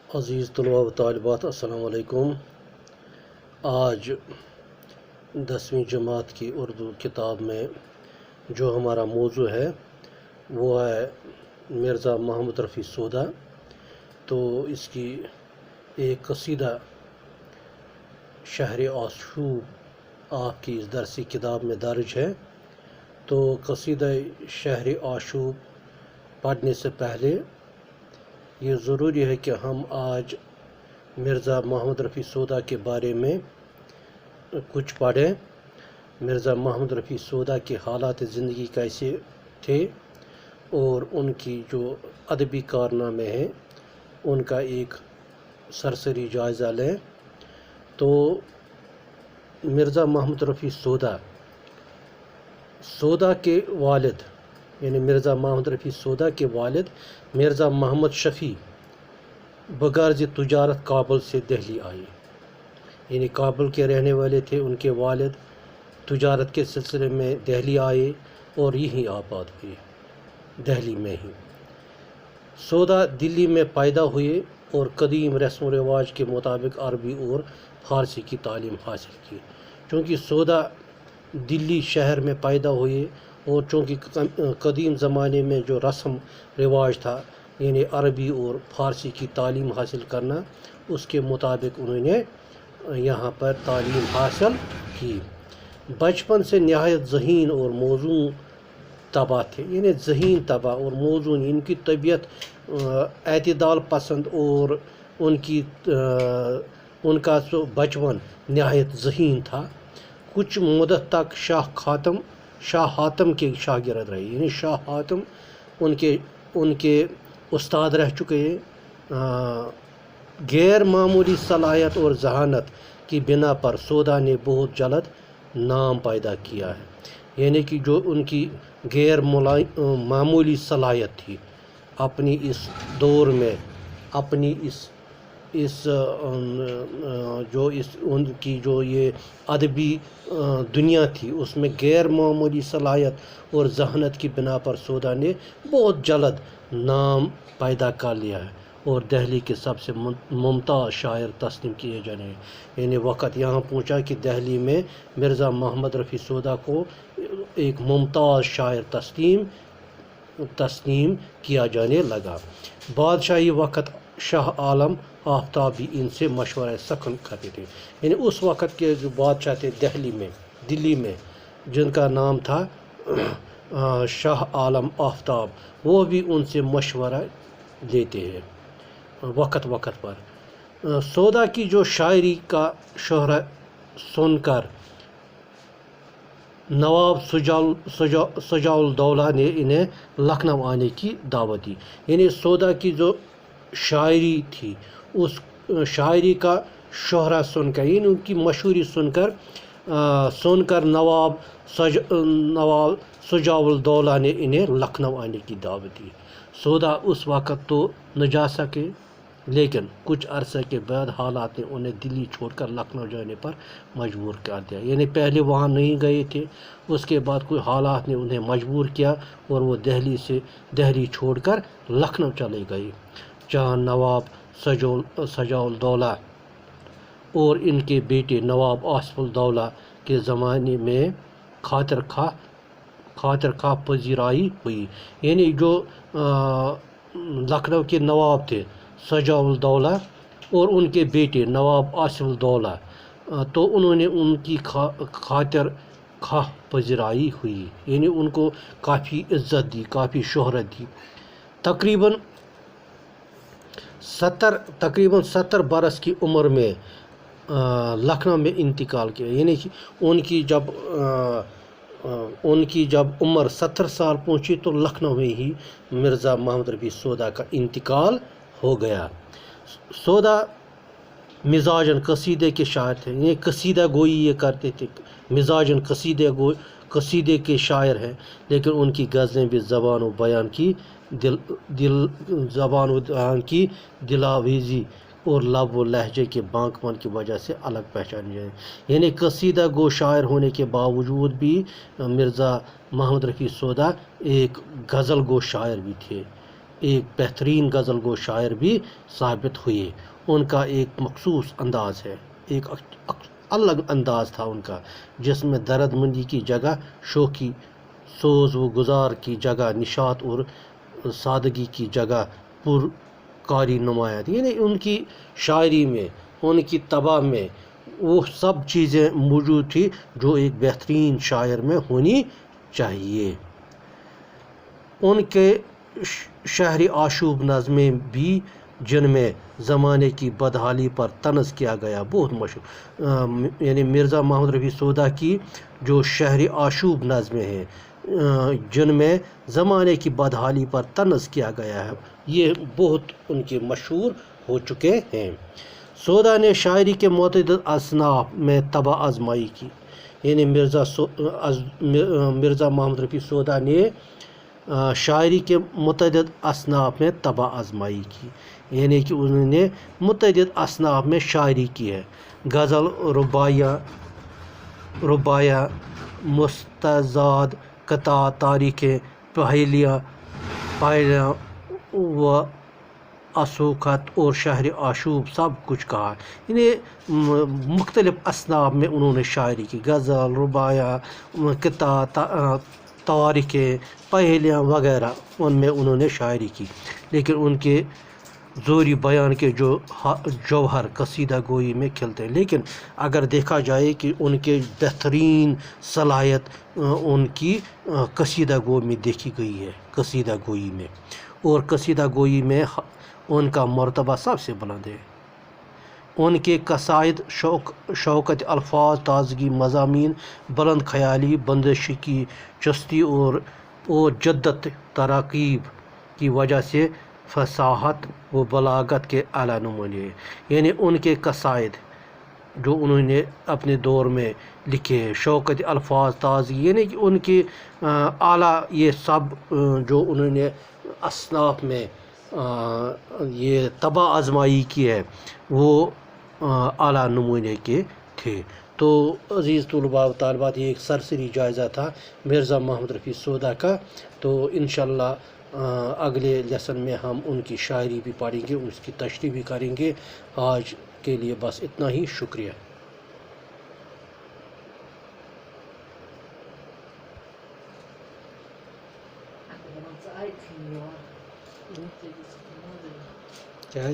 عزیز طلباء و طالبات، السلام علیکم۔ آج 10ویں جماعت کی اردو کتاب میں جو ہمارا موضوع ہے وہ ہے مرزا محمد رفیع سودا۔ تو اس کی ایک قصیدہ شہر آشوب آپ کی اس درسی کتاب میں درج ہے۔ تو قصیدہ شہر آشوب پڑھنے سے پہلے یہ ضروری ہے کہ ہم آج مرزا محمد رفیع سودا کے بارے میں کچھ پڑھیں۔ مرزا محمد رفیع سودا کے حالات زندگی کیسے تھے اور ان کی جو ادبی کارنامے ہیں ان کا ایک سرسری جائزہ لیں۔ تو مرزا محمد رفیع سودا کے والد یعنی مرزا محمد رفیع سودا کے والد مرزا محمد شفیع بغرض تجارت کابل سے دہلی آئے، یعنی کابل کے رہنے والے تھے۔ ان کے والد تجارت کے سلسلے میں دہلی آئے اور یہیں آباد ہوئے، دہلی میں ہی۔ سودا دلی میں پیدا ہوئے اور قدیم رسم و رواج کے مطابق عربی اور فارسی کی تعلیم حاصل کی۔ چونکہ سودا دلی شہر میں پیدا ہوئے اور چونکہ قدیم زمانے میں جو رسم رواج تھا یعنی عربی اور فارسی کی تعلیم حاصل کرنا، اس کے مطابق انہوں نے یہاں پر تعلیم حاصل کی۔ بچپن سے نہایت ذہین اور موزوں طبع تھے، یعنی ذہین طبع اور موزوں، ان کی طبیعت اعتدال پسند اور ان کا بچپن نہایت ذہین تھا۔ کچھ مدت تک شاہ حاتم کے شاگرد رہے، یعنی شاہ حاتم ان کے استاد رہ چکے ہیں۔ غیر معمولی صلاحیت اور ذہانت کی بنا پر سودا نے بہت جلد نام پیدا کیا ہے، یعنی کہ جو ان کی غیر معمولی صلاحیت تھی اپنی اس دور میں، اپنی ان کی جو یہ ادبی دنیا تھی اس میں غیر معمولی صلاحیت اور ذہانت کی بنا پر سودا نے بہت جلد نام پیدا کر لیا ہے اور دہلی کے سب سے ممتاز شاعر تسلیم کیے جانے، یعنی وقت یہاں پہنچا کہ دہلی میں مرزا محمد رفیع سودا کو ایک ممتاز شاعر تسلیم کیا جانے لگا۔ بادشاہی وقت شاہ عالم آفتاب بھی ان سے مشورہ سخن کرتے تھے، یعنی اس وقت کے جو بادشاہ تھے دلی میں جن کا نام تھا شاہ عالم آفتاب، وہ بھی ان سے مشورہ لیتے ہیں وقت پر۔ سودا کی جو شاعری کا شہرت سن کر نواب شجاع الدولہ نے انہیں لکھنؤ آنے کی دعوت دی، یعنی سودا کی جو شاعری تھی اس شاعری کا شہرت سن کر، یعنی ان کی مشہوری سن کر نواب شجاع الدولہ نے انہیں لکھنؤ آنے کی دعوت دی۔ سودا اس وقت تو نہ جا سکے، لیکن کچھ عرصے کے بعد حالات نے انہیں دلی چھوڑ کر لکھنؤ جانے پر مجبور کر دیا، یعنی پہلے وہاں نہیں گئے تھے، اس کے بعد کوئی حالات نے انہیں مجبور کیا اور وہ دہلی چھوڑ کر لکھنؤ چلے گئے، جہاں نواب شجاع الدولہ اور ان کے بیٹے نواب آصف الدولہ کے زمانے میں خاطر خواہ پذیرائی ہوئی، یعنی جو لکھنؤ کے نواب تھے شجاع الدولہ اور ان کے بیٹے نواب آصف الدولہ، تو انہوں نے ان کی خاطر خواہ پذیرائی ہوئی، یعنی ان کو کافی عزت دی، کافی شہرت دی۔ تقریباً 70 برس کی عمر میں لکھنؤ میں انتقال کیا، یعنی کہ ان کی جب عمر 70 سال پہنچی تو لکھنؤ میں ہی مرزا محمد رفیع سودا کا انتقال ہو گیا۔ سودا مزاجاً قصیدے کے شاعر تھے، یہ قصیدہ گوئی یہ کرتے تھے، مزاجاً قصیدے کے شاعر ہیں، لیکن ان کی غزلیں بھی زبان و بیان کی دلاویزی اور لب و لہجے کے بانک پن کی وجہ سے الگ پہچانی جائے، یعنی قصیدہ گو شاعر ہونے کے باوجود بھی مرزا محمد رفیع سودا ایک غزل گو شاعر بھی تھے، ایک بہترین غزل گو شاعر بھی ثابت ہوئے۔ ان کا ایک مخصوص انداز ہے، ایک الگ انداز تھا ان کا، جس میں درد مندی کی جگہ شوخی، سوز و گزار کی جگہ نشاط اور سادگی کی جگہ پرکاری نمایاں تھی۔ یعنی ان کی شاعری میں، ان کی طبع میں وہ سب چیزیں موجود تھی جو ایک بہترین شاعر میں ہونی چاہیے۔ ان کے شہری آشوب نظمیں بھی، جن میں زمانے کی بدحالی پر طنز کیا گیا، بہت مشہور، یعنی مرزا محمد رفیع سودا کی جو شہری آشوب نظمیں ہیں جن میں زمانے کی بدحالی پر طنز کیا گیا ہے، یہ بہت ان کے مشہور ہو چکے ہیں۔ سودا نے شاعری کے متعدد اصناف میں طبع آزمائی کی، یعنی مرزا محمد رفیع سودا نے شاعری کے متعدد اصناف میں طبع آزمائی کی، یعنی کہ انہوں نے متعدد اصناف میں شاعری کی ہے۔ غزل، رباعیہ، مستزاد، قطعہ، تاریخیں، پہیلیاں و اسوقت اور شہر آشوب، سب کچھ کہا۔ یعنی مختلف اصناف میں انہوں نے شاعری کی، غزل، رباعیہ، قطعہ، تاریخیں، پہیلیاں وغیرہ، ان میں انہوں نے شاعری کی۔ لیکن ان کے زوری بیان کے جو جوہر قصیدہ گوئی میں کھلتے ہیں، لیکن اگر دیکھا جائے کہ ان کے بہترین صلاحیت ان کی قصیدہ گوئی میں دیکھی گئی ہے، قصیدہ گوئی میں، اور قصیدہ گوئی میں ان کا مرتبہ سب سے بلند ہے۔ ان کے قصائد شوکت الفاظ، تازگی مضامین، بلند خیالی، بندشی کی چستی اور جدت تراکیب کی وجہ سے فصاحت و بلاغت کے اعلیٰ نمونے ہیں۔ یعنی ان کے قصائد جو انہوں نے اپنے دور میں لکھے ہیں، شوکت الفاظ، تازگی، یعنی کہ ان کے اعلیٰ، یہ سب جو انہوں نے اصناف میں یہ طبع آزمائی کی ہے، وہ اعلیٰ نمونے کے تھے۔ تو عزیز طلباء و طالبات، یہ ایک سرسری جائزہ تھا مرزا محمد رفیع سودا کا۔ تو انشاءاللہ اگلے لیسن میں ہم ان کی شاعری بھی پڑھیں گے، اس کی تشریح بھی کریں گے۔ آج کے لیے بس اتنا ہی، شکریہ۔ کیا ہے؟